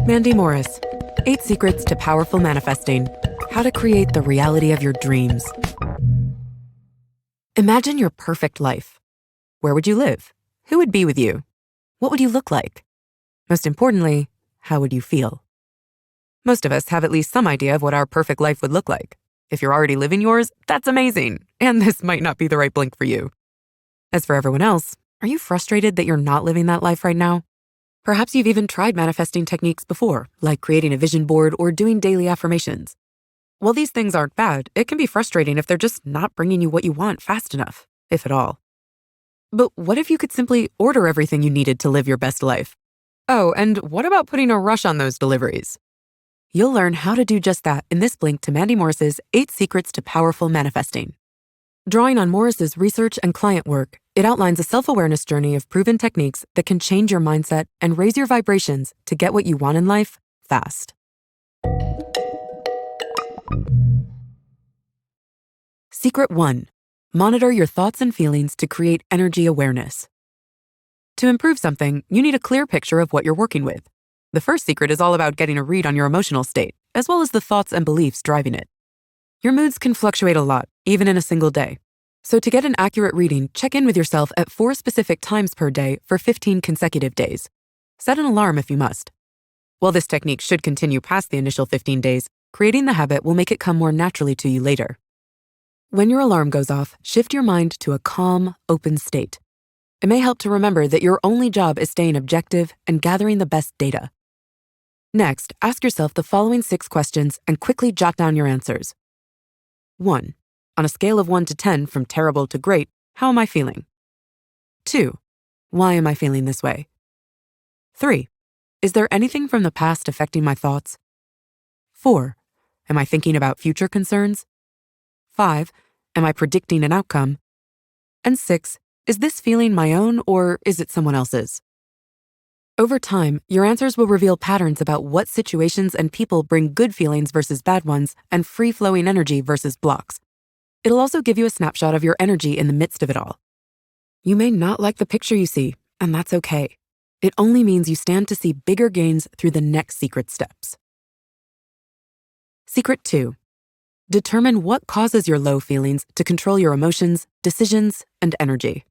Mandy Morris, 8 Secrets to Powerful Manifesting. How to create the reality of your dreams. Imagine your perfect life. Where would you live? Who would be with you? What would you look like? Most importantly, how would you feel? Most of us have at least some idea of what our perfect life would look like. If you're already living yours, that's amazing, and this might not be the right blink for you. As for everyone else, are you frustrated that you're not living that life right now? Perhaps you've even tried manifesting techniques before, like creating a vision board or doing daily affirmations. While these things aren't bad, it can be frustrating if they're just not bringing you what you want fast enough, if at all. But what if you could simply order everything you needed to live your best life? Oh, and what about putting a rush on those deliveries? You'll learn how to do just that in this blink to Mandy Morris's 8 Secrets to Powerful Manifesting. Drawing on Morris's research and client work, it outlines a self-awareness journey of proven techniques that can change your mindset and raise your vibrations to get what you want in life fast. Secret 1. Monitor your thoughts and feelings to create energy awareness. To improve something, you need a clear picture of what you're working with. The first secret is all about getting a read on your emotional state, as well as the thoughts and beliefs driving it. Your moods can fluctuate a lot, even in a single day. So to get an accurate reading, check in with yourself at 4 specific times per day for 15 consecutive days. Set an alarm if you must. While this technique should continue past the initial 15 days, creating the habit will make it come more naturally to you later. When your alarm goes off, shift your mind to a calm, open state. It may help to remember that your only job is staying objective and gathering the best data. Next, ask yourself the following 6 questions and quickly jot down your answers. 1. On a scale of 1 to 10 from terrible to great, how am I feeling? 2. Why am I feeling this way? 3. Is there anything from the past affecting my thoughts? 4. Am I thinking about future concerns? 5. Am I predicting an outcome? And 6. Is this feeling my own or is it someone else's? Over time, your answers will reveal patterns about what situations and people bring good feelings versus bad ones and free-flowing energy versus blocks. It'll also give you a snapshot of your energy in the midst of it all. You may not like the picture you see, and that's okay. It only means you stand to see bigger gains through the next secret steps. Secret 2. Determine what causes your low feelings to control your emotions, decisions, and energy.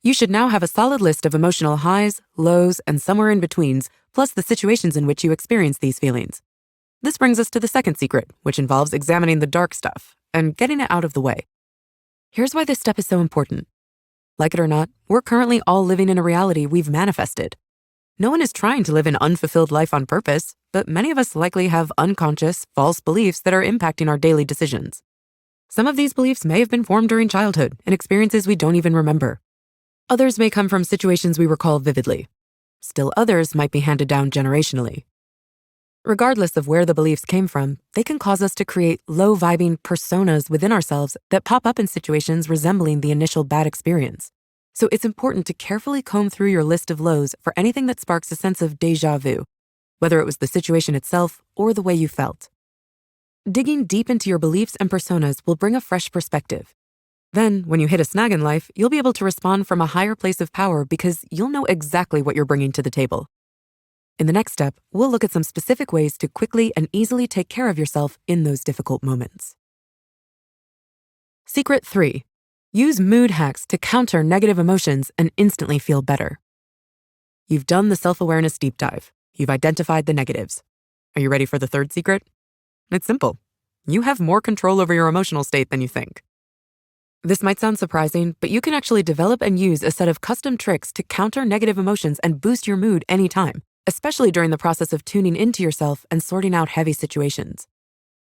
You should now have a solid list of emotional highs, lows, and somewhere in betweens, plus the situations in which you experience these feelings. This brings us to the second secret, which involves examining the dark stuff and getting it out of the way. Here's why this step is so important. Like it or not, we're currently all living in a reality we've manifested. No one is trying to live an unfulfilled life on purpose, but many of us likely have unconscious, false beliefs that are impacting our daily decisions. Some of these beliefs may have been formed during childhood and experiences we don't even remember. Others may come from situations we recall vividly. Still others might be handed down generationally. Regardless of where the beliefs came from, they can cause us to create low-vibing personas within ourselves that pop up in situations resembling the initial bad experience. So it's important to carefully comb through your list of lows for anything that sparks a sense of déjà vu, whether it was the situation itself or the way you felt. Digging deep into your beliefs and personas will bring a fresh perspective. Then, when you hit a snag in life, you'll be able to respond from a higher place of power because you'll know exactly what you're bringing to the table. In the next step, we'll look at some specific ways to quickly and easily take care of yourself in those difficult moments. Secret 3. Use mood hacks to counter negative emotions and instantly feel better. You've done the self-awareness deep dive. You've identified the negatives. Are you ready for the third secret? It's simple. You have more control over your emotional state than you think. This might sound surprising, but you can actually develop and use a set of custom tricks to counter negative emotions and boost your mood anytime, especially during the process of tuning into yourself and sorting out heavy situations.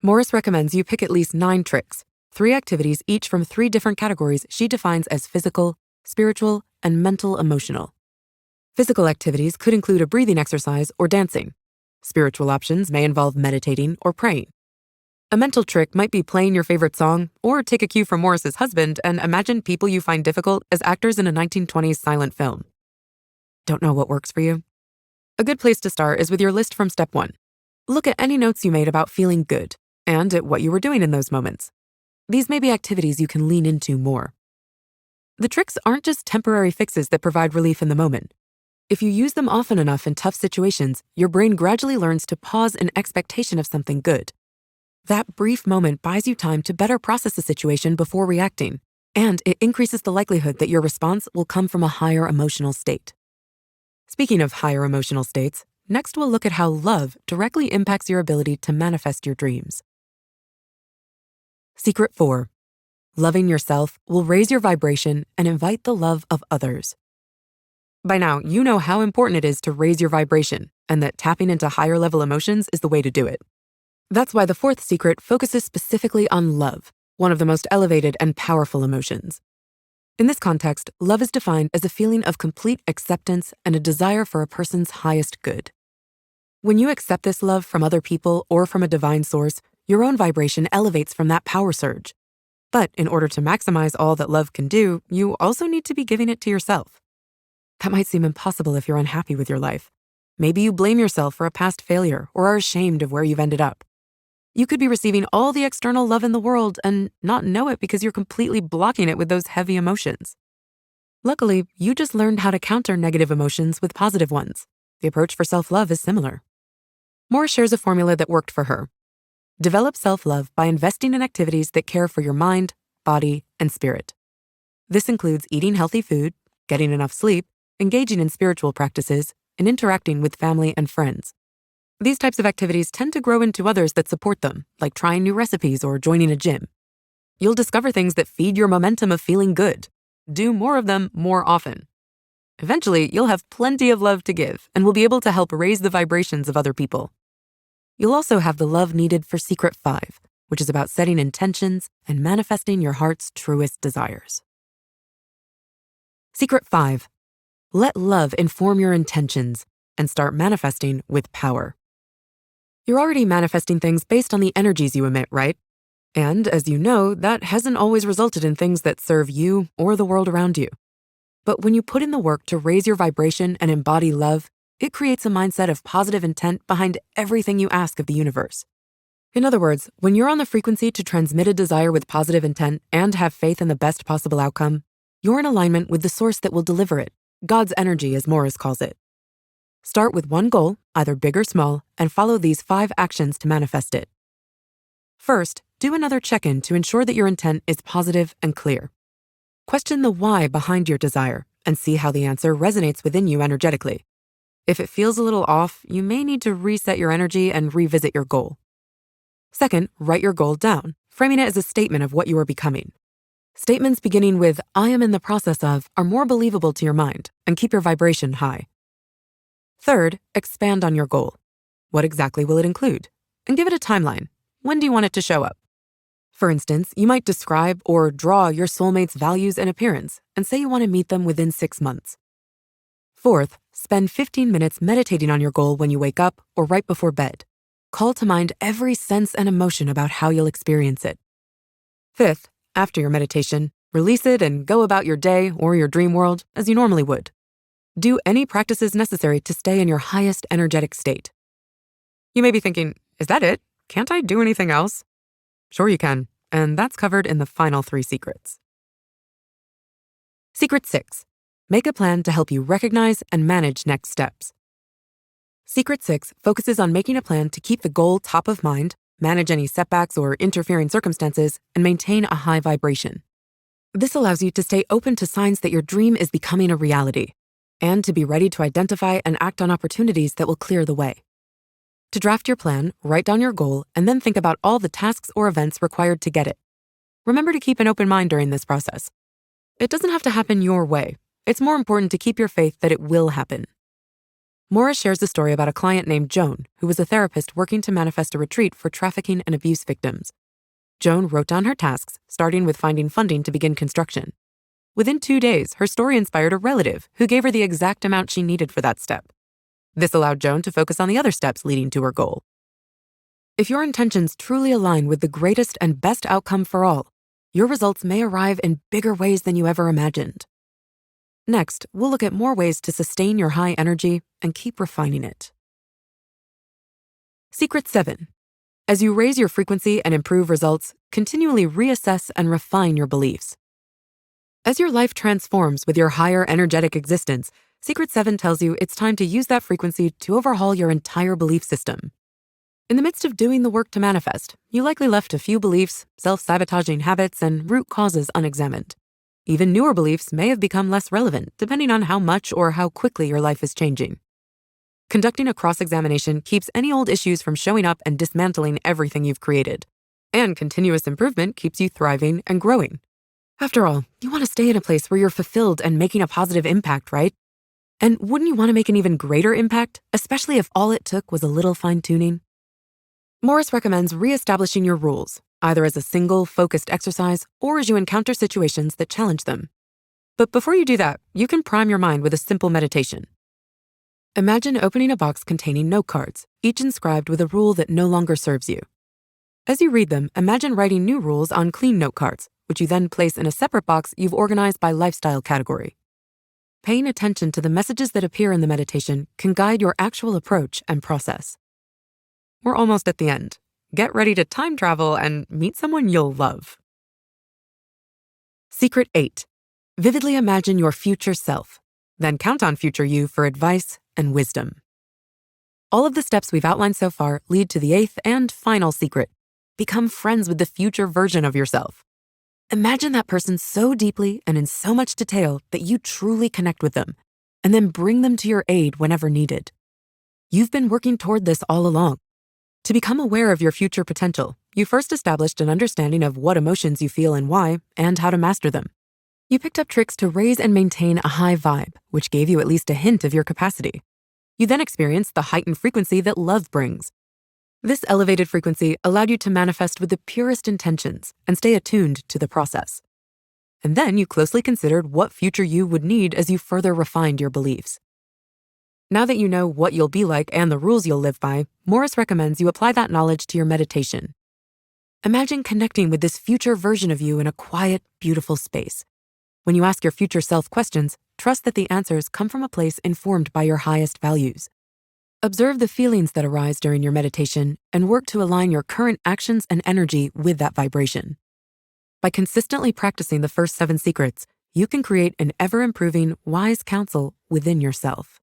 Morris recommends you pick at least 9 tricks, 3 activities each from 3 different categories she defines as physical, spiritual, and mental emotional. Physical activities could include a breathing exercise or dancing. Spiritual options may involve meditating or praying. A mental trick might be playing your favorite song, or take a cue from Morris's husband and imagine people you find difficult as actors in a 1920s silent film. Don't know what works for you? A good place to start is with your list from step 1. Look at any notes you made about feeling good, and at what you were doing in those moments. These may be activities you can lean into more. The tricks aren't just temporary fixes that provide relief in the moment. If you use them often enough in tough situations, your brain gradually learns to pause in expectation of something good. That brief moment buys you time to better process the situation before reacting, and it increases the likelihood that your response will come from a higher emotional state. Speaking of higher emotional states, next we'll look at how love directly impacts your ability to manifest your dreams. Secret 4. Loving yourself will raise your vibration and invite the love of others. By now, you know how important it is to raise your vibration and that tapping into higher level emotions is the way to do it. That's why the 4th secret focuses specifically on love, one of the most elevated and powerful emotions. In this context, love is defined as a feeling of complete acceptance and a desire for a person's highest good. When you accept this love from other people or from a divine source, your own vibration elevates from that power surge. But in order to maximize all that love can do, you also need to be giving it to yourself. That might seem impossible if you're unhappy with your life. Maybe you blame yourself for a past failure or are ashamed of where you've ended up. You could be receiving all the external love in the world and not know it because you're completely blocking it with those heavy emotions. Luckily, you just learned how to counter negative emotions with positive ones. The approach for self-love is similar. Morris shares a formula that worked for her. Develop self-love by investing in activities that care for your mind, body, and spirit. This includes eating healthy food, getting enough sleep, engaging in spiritual practices, and interacting with family and friends. These types of activities tend to grow into others that support them, like trying new recipes or joining a gym. You'll discover things that feed your momentum of feeling good. Do more of them more often. Eventually, you'll have plenty of love to give and will be able to help raise the vibrations of other people. You'll also have the love needed for Secret 5, which is about setting intentions and manifesting your heart's truest desires. Secret 5. Let love inform your intentions and start manifesting with power. You're already manifesting things based on the energies you emit, right? And as you know, that hasn't always resulted in things that serve you or the world around you. But when you put in the work to raise your vibration and embody love, it creates a mindset of positive intent behind everything you ask of the universe. In other words, when you're on the frequency to transmit a desire with positive intent and have faith in the best possible outcome, you're in alignment with the source that will deliver it. God's energy, as Morris calls it. Start with one goal, either big or small, and follow these 5 actions to manifest it. First, do another check-in to ensure that your intent is positive and clear. Question the why behind your desire and see how the answer resonates within you energetically. If it feels a little off, you may need to reset your energy and revisit your goal. Second, write your goal down, framing it as a statement of what you are becoming. Statements beginning with, I am in the process of, are more believable to your mind and keep your vibration high. Third, expand on your goal. What exactly will it include? And give it a timeline. When do you want it to show up? For instance, you might describe or draw your soulmate's values and appearance and say you want to meet them within 6 months. Fourth, spend 15 minutes meditating on your goal when you wake up or right before bed. Call to mind every sense and emotion about how you'll experience it. Fifth, after your meditation, release it and go about your day or your dream world as you normally would. Do any practices necessary to stay in your highest energetic state. You may be thinking, is that it? Can't I do anything else? Sure you can, and that's covered in the final 3 secrets. Secret 6. Make a plan to help you recognize and manage next steps. Secret 6 focuses on making a plan to keep the goal top of mind, manage any setbacks or interfering circumstances, and maintain a high vibration. This allows you to stay open to signs that your dream is becoming a reality, and to be ready to identify and act on opportunities that will clear the way. To draft your plan, write down your goal, and then think about all the tasks or events required to get it. Remember to keep an open mind during this process. It doesn't have to happen your way. It's more important to keep your faith that it will happen. Morris shares a story about a client named Joan, who was a therapist working to manifest a retreat for trafficking and abuse victims. Joan wrote down her tasks, starting with finding funding to begin construction. Within 2 days, her story inspired a relative who gave her the exact amount she needed for that step. This allowed Joan to focus on the other steps leading to her goal. If your intentions truly align with the greatest and best outcome for all, your results may arrive in bigger ways than you ever imagined. Next, we'll look at more ways to sustain your high energy and keep refining it. Secret 7. As you raise your frequency and improve results, continually reassess and refine your beliefs. As your life transforms with your higher energetic existence, Secret 7 tells you it's time to use that frequency to overhaul your entire belief system. In the midst of doing the work to manifest, you likely left a few beliefs, self-sabotaging habits, and root causes unexamined. Even newer beliefs may have become less relevant depending on how much or how quickly your life is changing. Conducting a cross-examination keeps any old issues from showing up and dismantling everything you've created. And continuous improvement keeps you thriving and growing. After all, you want to stay in a place where you're fulfilled and making a positive impact, right? And wouldn't you want to make an even greater impact, especially if all it took was a little fine-tuning? Morris recommends reestablishing your rules, either as a single, focused exercise or as you encounter situations that challenge them. But before you do that, you can prime your mind with a simple meditation. Imagine opening a box containing note cards, each inscribed with a rule that no longer serves you. As you read them, imagine writing new rules on clean note cards, which you then place in a separate box you've organized by lifestyle category. Paying attention to the messages that appear in the meditation can guide your actual approach and process. We're almost at the end. Get ready to time travel and meet someone you'll love. Secret 8. Vividly imagine your future self, then count on future you for advice and wisdom. All of the steps we've outlined so far lead to the 8th and final secret. Become friends with the future version of yourself. Imagine that person so deeply and in so much detail that you truly connect with them, and then bring them to your aid whenever needed. You've been working toward this all along. To become aware of your future potential, you first established an understanding of what emotions you feel and why, and how to master them. You picked up tricks to raise and maintain a high vibe, which gave you at least a hint of your capacity. You then experienced the heightened frequency that love brings. This elevated frequency allowed you to manifest with the purest intentions and stay attuned to the process. And then you closely considered what future you would need as you further refined your beliefs. Now that you know what you'll be like and the rules you'll live by, Morris recommends you apply that knowledge to your meditation. Imagine connecting with this future version of you in a quiet, beautiful space. When you ask your future self questions, trust that the answers come from a place informed by your highest values. Observe the feelings that arise during your meditation and work to align your current actions and energy with that vibration. By consistently practicing the first 7 secrets, you can create an ever-improving, wise counsel within yourself.